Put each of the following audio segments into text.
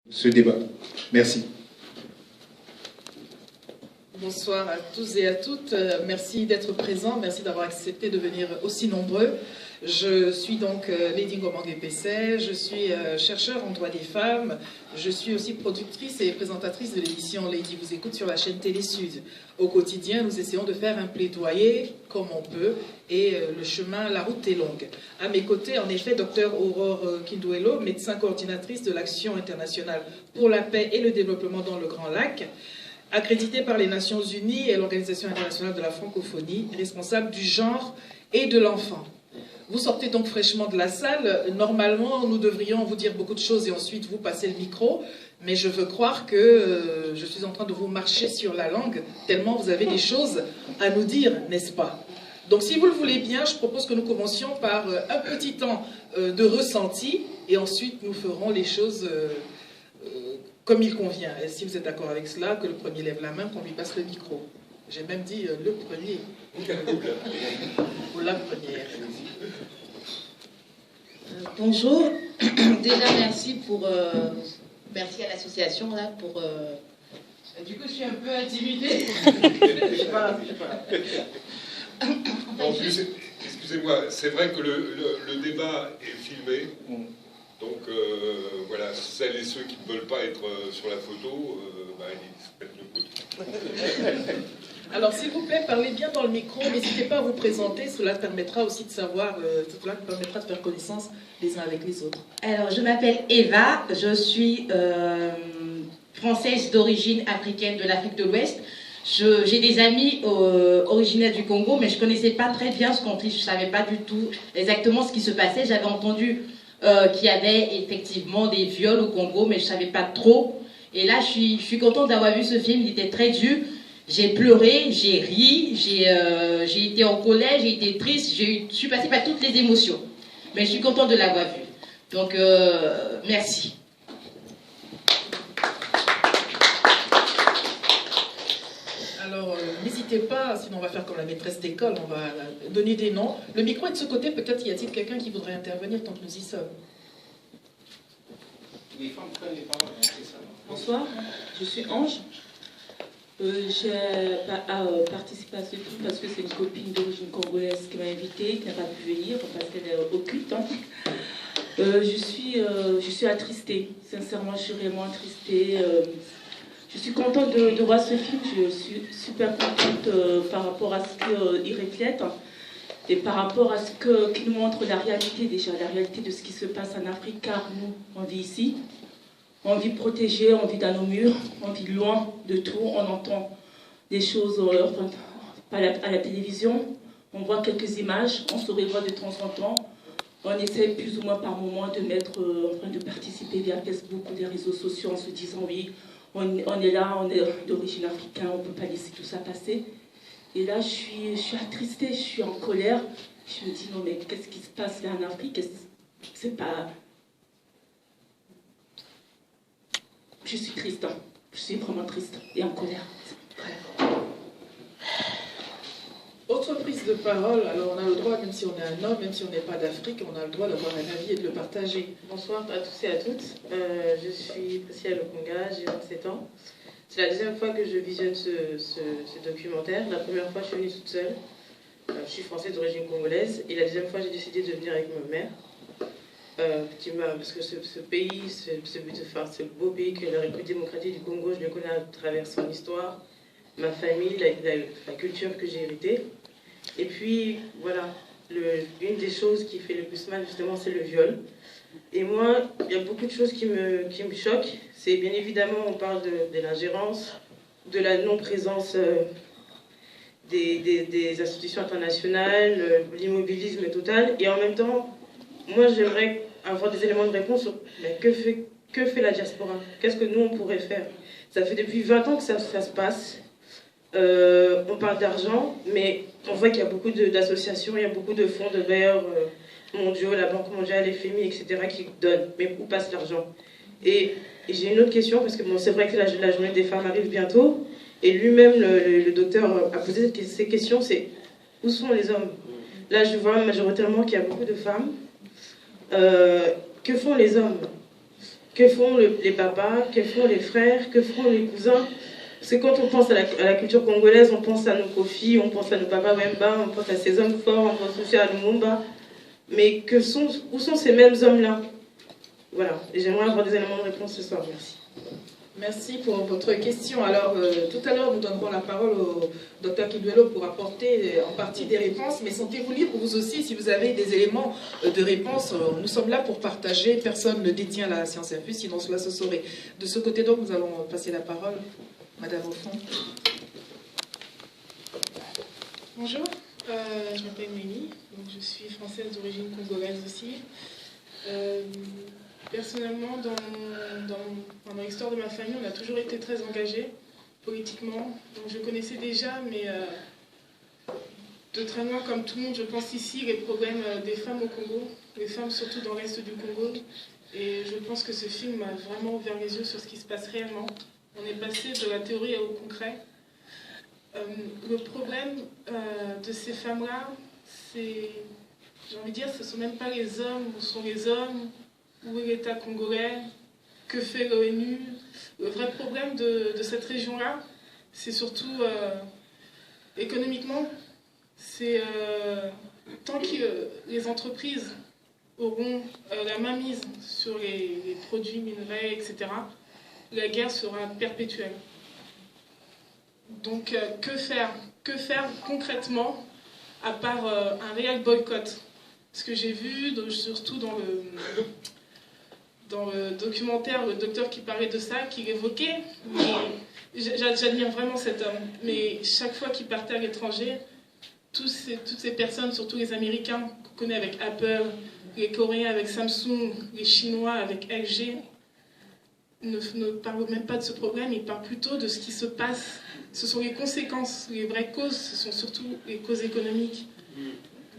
ce débat. Merci. Bonsoir à tous et à toutes. Merci d'être présents. Merci d'avoir accepté de venir aussi nombreux. Je suis donc Lady Ngomangue-Pessé. Je suis chercheur en droit des femmes. Je suis aussi productrice et présentatrice de l'émission Lady vous écoute sur la chaîne Télé Sud. Au quotidien, nous essayons de faire un plaidoyer comme on peut et le chemin, la route est longue. À mes côtés, en effet, Dr Aurore Kindouelo, médecin coordinatrice de l'Action internationale pour la paix et le développement dans le Grand Lac, accréditée par les Nations Unies et l'Organisation internationale de la francophonie, responsable du genre et de l'enfant. Vous sortez donc fraîchement de la salle. Normalement, nous devrions vous dire beaucoup de choses et ensuite vous passer le micro. Mais je veux croire que je suis en train de vous marcher sur la langue, tellement vous avez des choses à nous dire, n'est-ce pas? Donc si vous le voulez bien, je propose que nous commencions par un petit temps de ressenti et ensuite nous ferons les choses comme il convient. Et si vous êtes d'accord avec cela, que le premier lève la main, qu'on lui passe le micro. J'ai même dit le premier. Ou la première. Bonjour. Déjà, merci à l'association là pour. Du coup, je suis un peu intimidée. Je sais pas. En plus, excusez-moi, c'est vrai que le débat est filmé. Donc voilà, celles et ceux qui ne veulent pas être sur la photo, ils se mettent le coude. Alors, s'il vous plaît, parlez bien dans le micro, n'hésitez pas à vous présenter, cela permettra aussi de savoir, cela permettra de faire connaissance les uns avec les autres. Alors, je m'appelle Eva, je suis française d'origine africaine de l'Afrique de l'Ouest. J'ai des amis originaires du Congo, mais je ne connaissais pas très bien ce conflit, je ne savais pas du tout exactement ce qui se passait. J'avais entendu qu'il y avait effectivement des viols au Congo, mais je ne savais pas trop. Et là, je suis contente d'avoir vu ce film, il était très dur. J'ai pleuré, j'ai ri, j'ai été en colère, j'ai été triste, je suis passée par toutes les émotions. Mais je suis contente de l'avoir vu. Donc, merci. Alors, n'hésitez pas, sinon on va faire comme la maîtresse d'école, on va donner des noms. Le micro est de ce côté, peut-être y a-t-il quelqu'un qui voudrait intervenir tant que nous y sommes. Les femmes prennent les paroles, c'est ça. Bonsoir, je suis Ange. J'ai participé à ce truc parce que c'est une copine d'origine congolaise qui m'a invitée, qui n'a pas pu venir parce qu'elle est occulte. Hein. Je suis attristée, sincèrement, je suis vraiment attristée. Je suis contente de voir ce film, je suis super contente par rapport à ce qu'il reflète et par rapport à ce qu'il montre la réalité déjà, la réalité de ce qui se passe en Afrique, car nous, on vit ici. On vit protégé, on vit dans nos murs, on vit loin de tout, on entend des choses à la télévision, on voit quelques images, on se revoit de temps en temps, on essaie plus ou moins par moment de participer via Facebook ou des réseaux sociaux en se disant oui, on est là, on est d'origine africaine, on ne peut pas laisser tout ça passer. Et là, je suis attristée, je suis en colère, je me dis non mais qu'est-ce qui se passe là en Afrique? C'est pas... Je suis triste, hein. Je suis vraiment triste et en colère. Autre prise de parole, alors on a le droit, même si on est un homme, même si on n'est pas d'Afrique, on a le droit d'avoir un avis et de le partager. Bonsoir à tous et à toutes. Je suis Priscilla Lokonga, j'ai 27 ans. C'est la deuxième fois que je visionne ce documentaire. La première fois, je suis venue toute seule. Je suis française d'origine congolaise. Et la deuxième fois, j'ai décidé de venir avec ma mère. Parce que ce pays, ce beau pays que la République démocratique du Congo, je le connais à travers son histoire, ma famille, la culture que j'ai héritée. Et puis, voilà, une des choses qui fait le plus mal, justement, c'est le viol. Et moi, il y a beaucoup de choses qui me choquent. C'est bien évidemment, on parle de l'ingérence, de la non-présence des institutions internationales, l'immobilisme total. Et en même temps, moi, j'aimerais avoir des éléments de réponse sur que fait la diaspora? Qu'est-ce que nous, on pourrait faire? Ça fait depuis 20 ans que ça se passe. On parle d'argent, mais on voit qu'il y a beaucoup d'associations, il y a beaucoup de fonds de bailleurs mondiaux, la Banque mondiale, FMI, etc., qui donnent. Mais où passe l'argent? Et j'ai une autre question, parce que bon, c'est vrai que la journée des femmes arrive bientôt, et lui-même, le docteur, a posé ces questions, c'est où sont les hommes? Là, je vois majoritairement qu'il y a beaucoup de femmes. Que font les hommes? Que font les papas, que font les frères, que font les cousins? Parce que quand on pense à la culture congolaise, on pense à nos Kofi, on pense à nos Papa Wemba, on pense à ces hommes forts, on pense aussi à Lumumba. Mais où sont ces mêmes hommes-là? Voilà, et j'aimerais avoir des éléments de réponse ce soir, merci. Merci pour votre question. Alors, tout à l'heure, nous donnerons la parole au Dr Kidwelo pour apporter en partie des réponses, mais sentez-vous libre, vous aussi, si vous avez des éléments de réponse. Nous sommes là pour partager, personne ne détient la science infuse, sinon cela se saurait. De ce côté donc, nous allons passer la parole. Madame au fond. Bonjour, je m'appelle Mélie, donc je suis française d'origine congolaise aussi. Personnellement, dans l'histoire de ma famille, on a toujours été très engagés politiquement. Donc je connaissais déjà, mais de très loin, comme tout le monde, je pense ici, les problèmes des femmes au Congo, les femmes surtout dans l'est du Congo. Et je pense que ce film m'a vraiment ouvert les yeux sur ce qui se passe réellement. On est passé de la théorie au concret. Le problème de ces femmes-là, c'est, j'ai envie de dire, ce ne sont même pas les hommes, où sont les hommes, où est l'État congolais, que fait l'ONU. Le vrai problème de cette région-là, c'est surtout économiquement. C'est tant que les entreprises auront la mainmise sur les produits minerais, etc., la guerre sera perpétuelle. Donc, que faire? Que faire concrètement, à part un réel boycott? Ce que j'ai vu, surtout dans le documentaire, le docteur qui parlait de ça, qui l'évoquait, j'admire vraiment cet homme. Mais chaque fois qu'il partait à l'étranger, toutes ces personnes, surtout les Américains qu'on connaît avec Apple, les Coréens avec Samsung, les Chinois avec LG, ne parlent même pas de ce problème, ils parlent plutôt de ce qui se passe. Ce sont les conséquences, les vraies causes, ce sont surtout les causes économiques.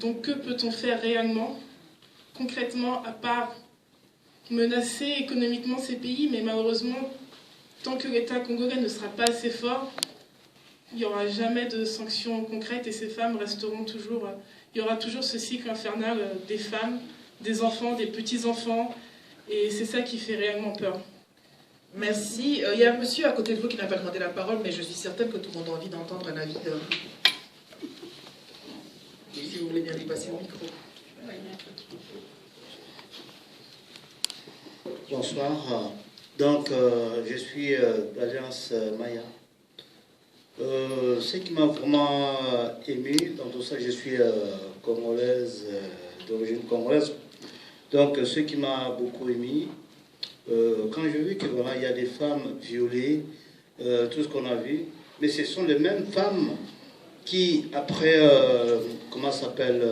Donc que peut-on faire réellement, concrètement, à part menacer économiquement ces pays? Mais malheureusement, tant que l'État congolais ne sera pas assez fort, il n'y aura jamais de sanctions concrètes et ces femmes resteront toujours... Il y aura toujours ce cycle infernal des femmes, des enfants, des petits-enfants, et c'est ça qui fait réellement peur. Merci. Il y a un monsieur à côté de vous qui n'a pas demandé la parole, mais je suis certaine que tout le monde a envie d'entendre un avis. Si vous voulez bien lui passer le micro. Bonsoir. Donc, je suis d'Alliance Maya. Ce qui m'a vraiment ému dans tout ça, je suis congolaise, d'origine congolaise. Donc, ce qui m'a beaucoup ému, quand j'ai vu que voilà, il y a des femmes violées, tout ce qu'on a vu, mais ce sont les mêmes femmes qui, après, comment s'appelle,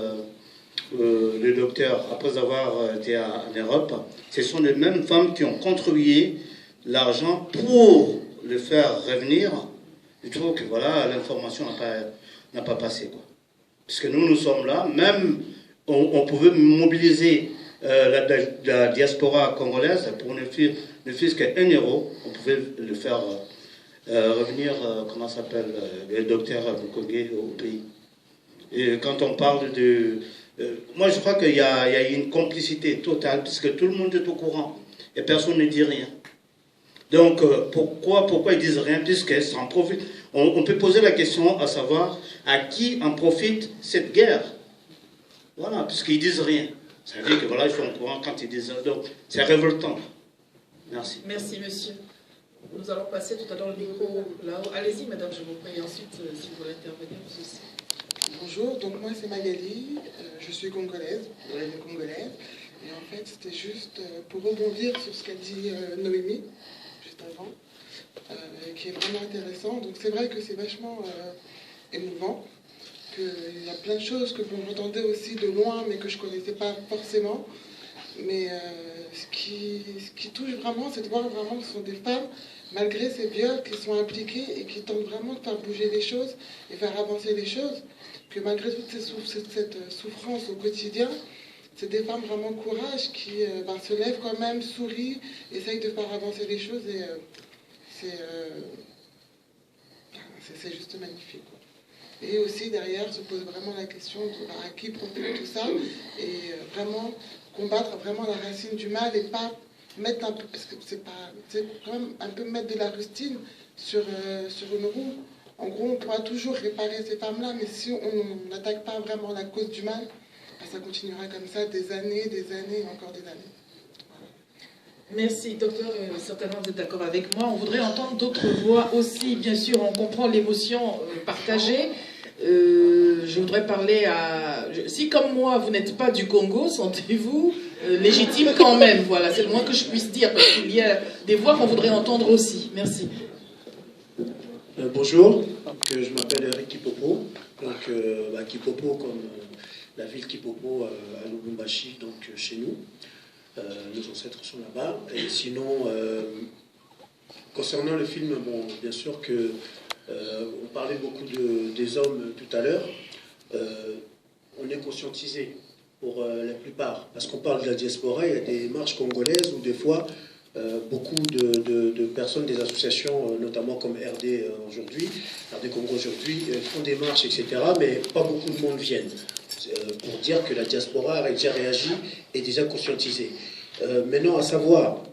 le docteur, après avoir été en Europe, ce sont les mêmes femmes qui ont contribué l'argent pour le faire revenir. Je trouve que voilà, l'information n'a pas passé, quoi. Parce que nous sommes là, même on pouvait mobiliser la diaspora congolaise pour ne fût-ce qu'un euro, on pouvait le faire revenir, comment s'appelle, le docteur Mukwege au pays. Et quand on parle de... moi, je crois qu'il y a une complicité totale, puisque tout le monde est au courant, et personne ne dit rien. Donc, pourquoi ils disent rien, puisque ça en profite. On peut poser la question à savoir à qui en profite cette guerre. Voilà, puisqu'ils disent rien. Ça veut dire que voilà, ils sont au courant quand ils disent rien. Donc, c'est révoltant. Merci. Merci, monsieur. Nous allons passer tout à l'heure le micro là-haut. Allez-y, madame, je vous prie. Et ensuite, si vous voulez intervenir, vous aussi. Bonjour, donc moi c'est Magali, je suis congolaise, d'origine congolaise. Et en fait, c'était juste pour rebondir sur ce qu'a dit Noémie, juste avant, qui est vraiment intéressant. Donc c'est vrai que c'est vachement émouvant, qu'il y a plein de choses que vous entendez aussi de loin, mais que je ne connaissais pas forcément. Mais ce qui touche vraiment, c'est de voir vraiment que ce sont des femmes, malgré ces viols, qui sont impliquées et qui tentent vraiment de faire bouger les choses et faire avancer les choses. Que malgré toute cette souffrance au quotidien, c'est des femmes vraiment courage qui se lèvent quand même, sourient, essayent de faire avancer les choses et c'est juste magnifique, quoi. Et aussi derrière se pose vraiment la question de à qui profite tout ça et vraiment combattre vraiment la racine du mal et pas mettre un peu, parce que c'est quand même un peu mettre de la rustine sur une roue. En gros, on pourra toujours réparer ces femmes-là, mais si on n'attaque pas vraiment la cause du mal, ça continuera comme ça des années et encore des années. Merci, docteur. Certainement, vous êtes d'accord avec moi. On voudrait entendre d'autres voix aussi. Bien sûr, on comprend l'émotion partagée. Je voudrais parler à... Si, comme moi, vous n'êtes pas du Congo, sentez-vous légitime quand même. Voilà, c'est le moins que je puisse dire, parce qu'il y a des voix qu'on voudrait entendre aussi. Merci. Bonjour, je m'appelle Eric Kipopo. Donc, Kipopo, comme la ville Kipopo à Lubumbashi, donc chez nous. Nos ancêtres sont là-bas. Et sinon, concernant le film, bon, bien sûr que on parlait beaucoup des hommes tout à l'heure. On est conscientisé pour la plupart, parce qu'on parle de la diaspora. Il y a des marches congolaises où des fois beaucoup de personnes, des associations, notamment comme RD aujourd'hui, RD Congo aujourd'hui, font des marches, etc. Mais pas beaucoup de monde viennent. Pour dire que la diaspora a déjà réagi et déjà conscientisé. Maintenant, à savoir,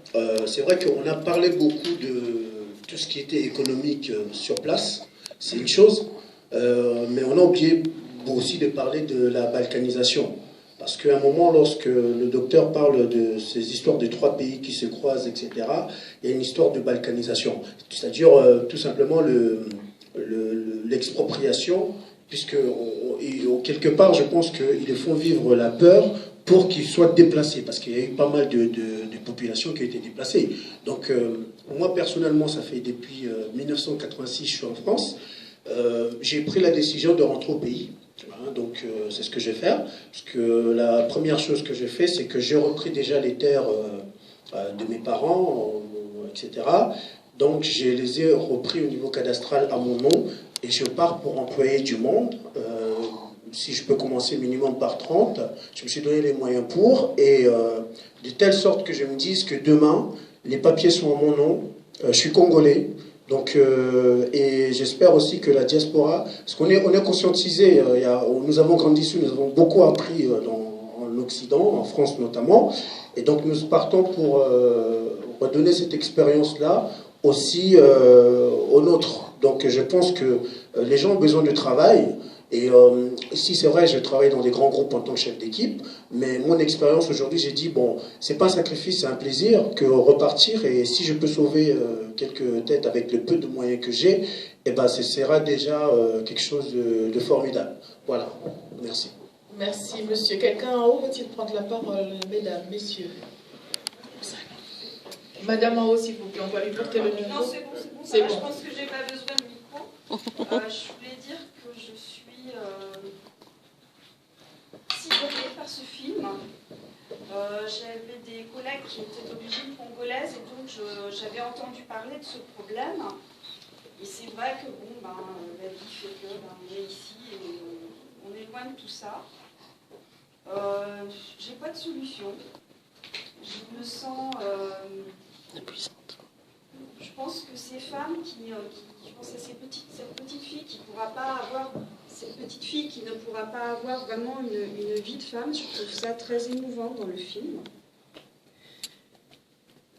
c'est vrai qu'on a parlé beaucoup de tout ce qui était économique sur place, c'est une chose, mais on a oublié aussi de parler de la balkanisation. Parce qu'à un moment, lorsque le docteur parle de ces histoires de 3 pays qui se croisent, etc., il y a une histoire de balkanisation. C'est-à-dire tout simplement l'expropriation, puisque quelque part, je pense qu'ils font vivre la peur pour qu'ils soient déplacés, parce qu'il y a eu pas mal de populations qui ont été déplacées. Donc, moi, personnellement, ça fait depuis 1986 je suis en France. J'ai pris la décision de rentrer au pays. Donc, c'est ce que je vais faire. Parce que la première chose que j'ai fait, c'est que j'ai repris déjà les terres de mes parents, etc. Donc, je les ai repris au niveau cadastral à mon nom. Et je pars pour employer du monde. Si je peux commencer minimum par 30, je me suis donné les moyens pour. Et de telle sorte que je me dise que demain, les papiers sont à mon nom. Je suis congolais. Donc, et j'espère aussi que la diaspora, parce qu'on est conscientisé, nous avons grandi ici, nous avons beaucoup appris en Occident, en France notamment, et donc nous partons pour redonner cette expérience-là aussi aux nôtres. Donc je pense que les gens ont besoin de travail, et ici c'est vrai, je travaille dans des grands groupes en tant que chef d'équipe, mais mon expérience aujourd'hui, j'ai dit, bon, c'est pas un sacrifice, c'est un plaisir que repartir, et si je peux sauver quelques têtes avec le peu de moyens que j'ai, eh ben, ce sera déjà quelque chose de formidable. Voilà, merci. Merci, monsieur. Quelqu'un en haut veut-il prendre la parole? Mesdames, messieurs. Madame en haut, s'il vous plaît, on va lui porter le micro. Non, c'est bon, c'est bon. Je pense que j'ai pas besoin de micro. Je voulais dire que je suis sidérée par ce film. J'avais des collègues qui étaient d'origine congolaise et donc j'avais entendu parler de ce problème. Et c'est vrai que bon, la vie fait que on est ici et on est loin de tout ça. J'ai pas de solution. Je me sens impuissante. Je pense que ces femmes je pense à cette petite fille qui pourra pas avoir, cette petite fille qui ne pourra pas avoir vraiment une vie de femme, je trouve ça très émouvant dans le film.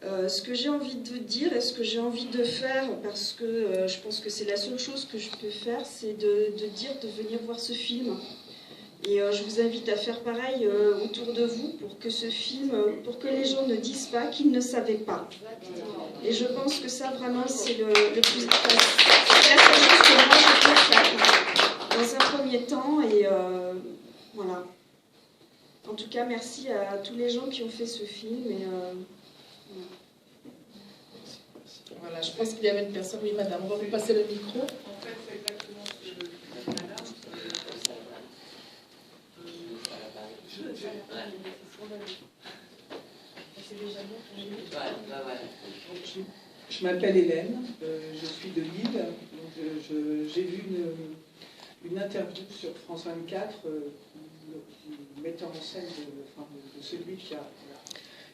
Ce que j'ai envie de dire et ce que j'ai envie de faire, parce que je pense que c'est la seule chose que je peux faire, c'est de dire de venir voir ce film. Et je vous invite à faire pareil autour de vous pour que ce film, pour que les gens ne disent pas qu'ils ne savaient pas. Et je pense que ça vraiment c'est le plus important. C'est la seule chose que moi je peux faire dans un premier temps. Et voilà. En tout cas, merci à tous les gens qui ont fait ce film. Et, voilà, je pense qu'il y avait une personne. Oui, madame, on va vous passer le micro. En fait, c'est exactement ce que je disais, madame. Je m'appelle Hélène, je suis de Lille. J'ai vu une interview sur France 24 du metteur en scène de celui qui a...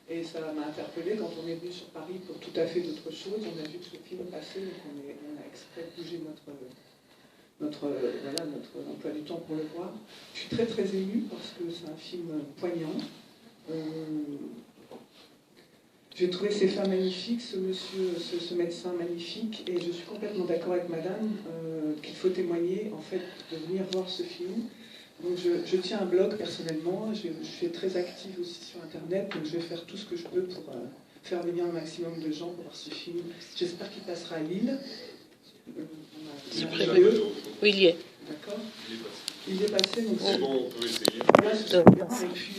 Et ça m'a interpellée quand on est venu sur Paris pour tout à fait d'autres choses. On a vu que ce film passait, donc on a exprès bougé notre emploi du temps pour le voir. Je suis très très émue parce que c'est un film poignant. J'ai trouvé ces femmes magnifiques, ce monsieur, ce médecin magnifique, et je suis complètement d'accord avec madame qu'il faut témoigner, en fait, de venir voir ce film. Donc je tiens un blog personnellement, je suis très active aussi sur Internet, donc je vais faire tout ce que je peux pour faire venir un maximum de gens pour voir ce film. J'espère qu'il passera à Lille. C'est prévu. Oui, il y est. D'accord. Il est passé, donc c'est bon, on peut essayer. Voilà, et puis,